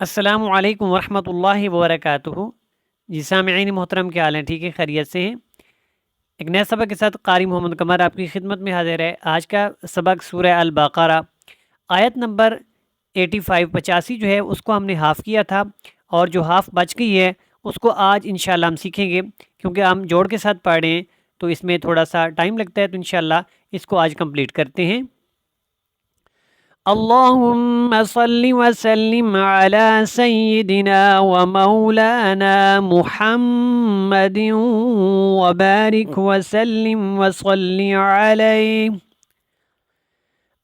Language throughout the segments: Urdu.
السلام علیکم ورحمۃ اللہ وبرکاتہ۔ جی سامعین محترم، کیا حال ہیں؟ ٹھیک ہے، خیریت سے ہیں؟ ایک نئے سبق کے ساتھ قاری محمد قمر آپ کی خدمت میں حاضر ہے۔ آج کا سبق سورہ البقرہ آیت نمبر 85 جو ہے اس کو ہم نے ہاف کیا تھا، اور جو ہاف بچ گئی ہے اس کو آج انشاءاللہ ہم سیکھیں گے، کیونکہ ہم جوڑ کے ساتھ پڑھ رہے ہیں تو اس میں تھوڑا سا ٹائم لگتا ہے، تو انشاءاللہ اس کو آج کمپلیٹ کرتے ہیں۔ اللهم صل وسلم على سيدنا ومولانا محمد وبارك وسلم وصل عليه.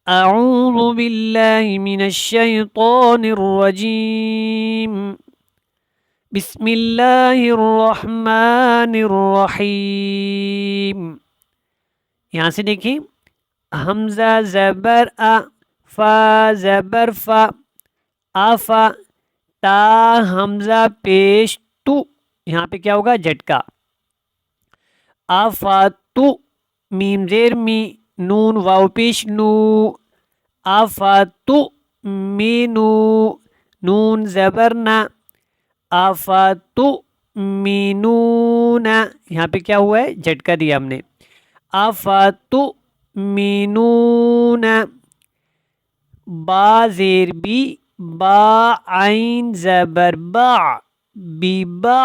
أعوذ بالله من الشيطان الرجيم. بسم الله الرحمن الرحيم. یہاں سے دیکھیں، حمزہ زبر فا زبر فا، آفا، تا حمزہ پیش تو، یہاں پہ کیا ہوگا؟ جھٹکا۔ آفا تو، میم زیر می، نون واو پیش نو، آفا تو مینو، نون زبر نا، آفا تو مینون، یہاں پہ کیا ہوا ہے؟ جھٹکا دیا ہم نے۔ آفا تو مینون، با زیر بی، با عین زبر با، بی با،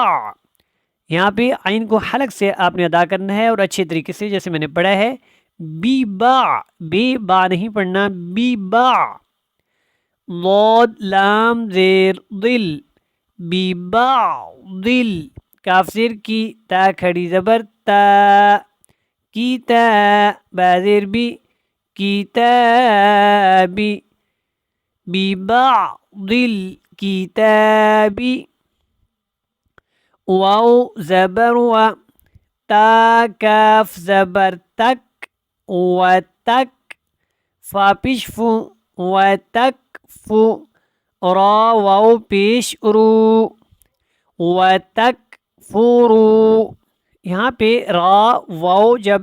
یہاں پہ عین کو حلق سے آپ نے ادا کرنا ہے، اور اچھے طریقے سے جیسے میں نے پڑھا ہے، بی با، بے با نہیں پڑھنا، بی با۔ ضاد لام زیر دل، بی با دل، کاف زیر کی، تا کھڑی زبر تا، کی تا، با زیر بی، کی تا بی، بی بعض الكتاب، واو زبر و، تا کاف زبر تک، و تک، فا پیش فو، و تک فو، را واو پیش رو، و تک فورو، یہاں پہ را واو جب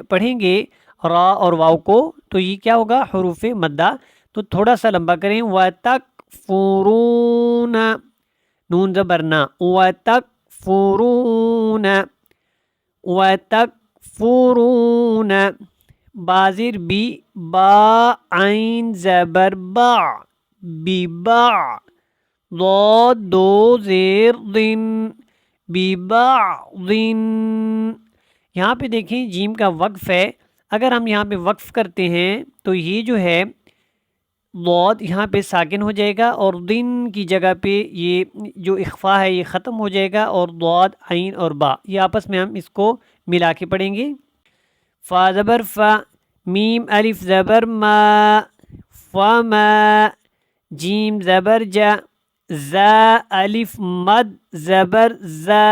پڑھیں گے را اور واو کو تو یہ کیا ہوگا؟ حروف مدہ، تو تھوڑا سا لمبا کریں۔ وَتَكْفُرُونَ، نون زبرنا، وَتَكْفُرُونَ، وَتَكْفُرُونَ، بازر بی، با عین زبر با، بی با، ضاد دو زیر ضن، بی بعض، یہاں پہ دیکھیں جیم کا وقف ہے، اگر ہم یہاں پہ وقف کرتے ہیں تو یہ جو ہے ضاد یہاں پہ ساکن ہو جائے گا، اور دن کی جگہ پہ یہ جو اخفا ہے یہ ختم ہو جائے گا، اور ضاد عین اور با یہ آپس میں ہم اس کو ملا کے پڑھیں گے۔ فا زبر فا، میم الف زبر ما، فما، جیم زبر جا، زا الف مد زبر زا،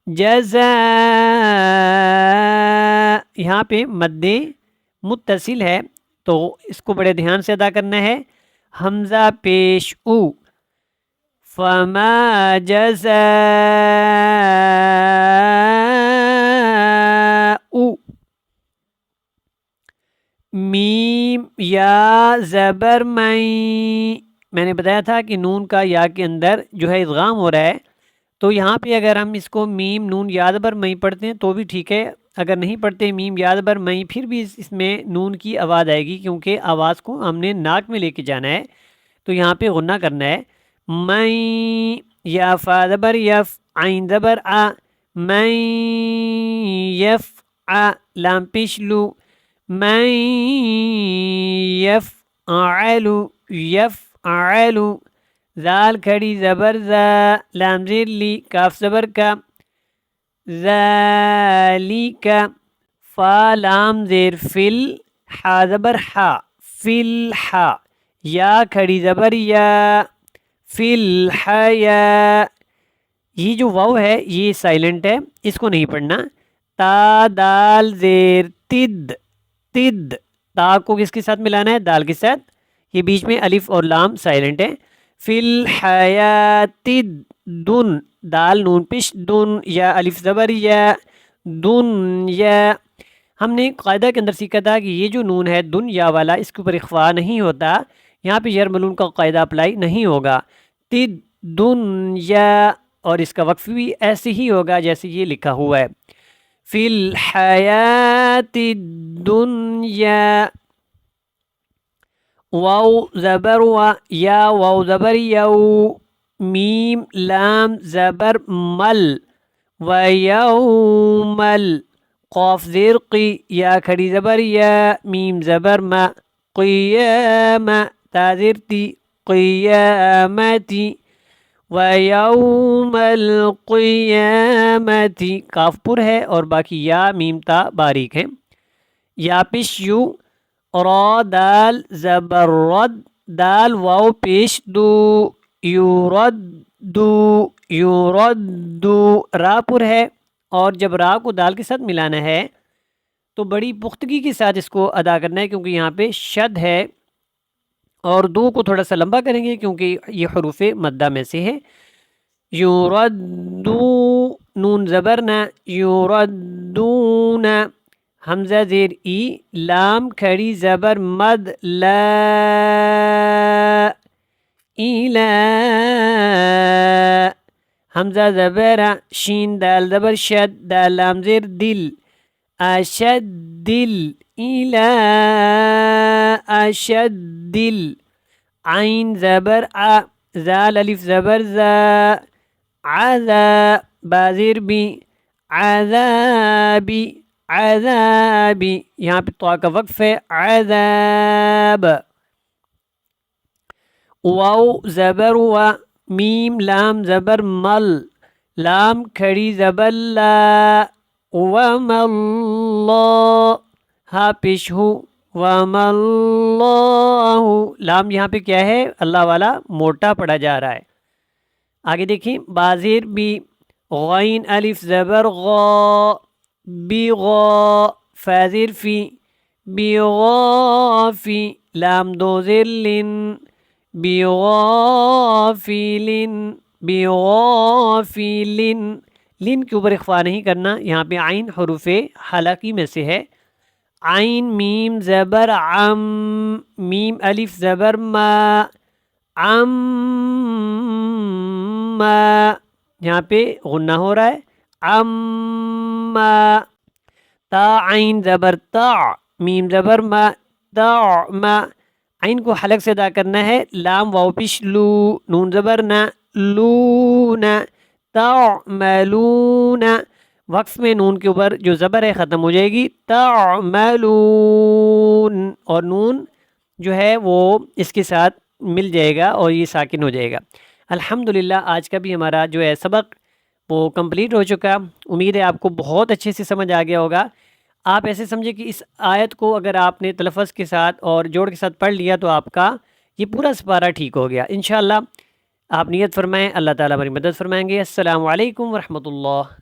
جزا، یہاں پہ مد متصل ہے تو اس کو بڑے دھیان سے ادا کرنا ہے۔ حمزہ پیش او، فما جزاؤ، میم یا زبر میں نے بتایا تھا کہ نون کا یا کے اندر جو ہے ادغام ہو رہا ہے، تو یہاں پہ اگر ہم اس کو میم نون یا زبر مئی پڑھتے ہیں تو بھی ٹھیک ہے، اگر نہیں پڑھتے میم یا زبر مئی پھر بھی اس میں نون کی آواز آئے گی، کیونکہ آواز کو ہم نے ناک میں لے کے جانا ہے، تو یہاں پہ غنہ کرنا ہے۔ مئی، یا فا زبر یف، عین زبر آ، مئی یف آ، لام پیش لو، مئی یف آلو، یف آلو، زال کھڑی زبر زا، لام زیر لی، کاف زبر کا، ذالک، فا لام زیر فل، حا زبر حا، فل حا، یا کھڑی زبر یا، فل حیا، یہ جو واو ہے یہ سائلنٹ ہے، اس کو نہیں پڑھنا۔ تا دال زیر تد، تد، تا کو کس کے ساتھ ملانا ہے؟ دال کے ساتھ، یہ بیچ میں الف اور لام سائلنٹ ہے۔ فی الحیات دن، دال نون پیش دن، یا الف زبر یا، دن یا، ہم نے قاعدہ کے اندر سیکھا تھا کہ یہ جو نون ہے دنیا والا، اس کے اوپر اخفا نہیں ہوتا، یہاں پہ یرملون کا قاعدہ اپلائی نہیں ہوگا. دنیا، اور اس کا وقف بھی ایسے ہی ہوگا جیسے یہ لکھا ہوا ہے فی الحیات الدنیا. واو زبر و، یا واو زبر یو، میم لام زبر مل، و یومل، قاف زیر قی، یا کھڑی زبر یا، میم زبر ما، قیام، تا زیر تی، قیامتی، وَيَوْمَ الْقِيَامَةِ، کاف پر ہے اور باقی یا میم تا باریک ہے. یا پیش یو، را دال زبر رد، دال واو پیش دو، یوردو، یوردو، را پر ہے، اور جب را کو دال کے ساتھ ملانا ہے تو بڑی پختگی کے ساتھ اس کو ادا کرنا ہے، کیونکہ یہاں پہ شد ہے، اور دو کو تھوڑا سا لمبا کریں گے کیونکہ یہ حروف مدہ میں سے ہے. یوردو، نون زبرنا، یوردون، حمزہ زیر ای، لام کھڑی زبر مد، لا، ایلا، حمزہ زبر شین دال زبر شد، دال لام زیر دل، اشد دل، ایلا اشد دل، عین زبر آ، زال الف زبر زا، عذا، بازیر بی، عذابی، عذابی، یہاں پہ تو کا وقف ہے، عذاب. واو زبر و، میم لام زبر مل، لام کھڑی زبر لا، وَمَا، ہا پیش ہو، وَمَا اللَّهُ، لام یہاں پہ کیا ہے اللہ والا موٹا پڑھا جا رہا ہے. آگے دیکھیں، بازیر بی، غین الف زبر غا، بی غا، فازیر فی، بی غافی، لام دو زیر لن، بی غافلن، بی غافلن، لن کے اوپر اخفا نہیں کرنا، یہاں پہ عین حروف حلقی میں سے ہے. عین میم زبر عم، میم الف زبر ما، عم، یہاں پہ غنہ ہو رہا ہے، عم، تا عین زبر تا، میم زبر ما، تا ما، عین کو حلق سے ادا کرنا ہے، لام واو پیش لو، نون زبر نا، لون، تعملون، وقف میں نون کے اوپر جو زبر ہے ختم ہو جائے گی، تعملون، اور نون جو ہے وہ اس کے ساتھ مل جائے گا اور یہ ساکن ہو جائے گا. الحمدللہ آج کا بھی ہمارا جو ہے سبق وہ کمپلیٹ ہو چکا. امید ہے آپ کو بہت اچھے سے سمجھ آ گیا ہوگا. آپ ایسے سمجھے کہ اس آیت کو اگر آپ نے تلفظ کے ساتھ اور جوڑ کے ساتھ پڑھ لیا تو آپ کا یہ پورا سپارہ ٹھیک ہو گیا. انشاءاللہ آپ نیت فرمائیں، اللہ تعالیٰ ہماری مدد فرمائیں گے. السلام علیکم ورحمۃ اللہ.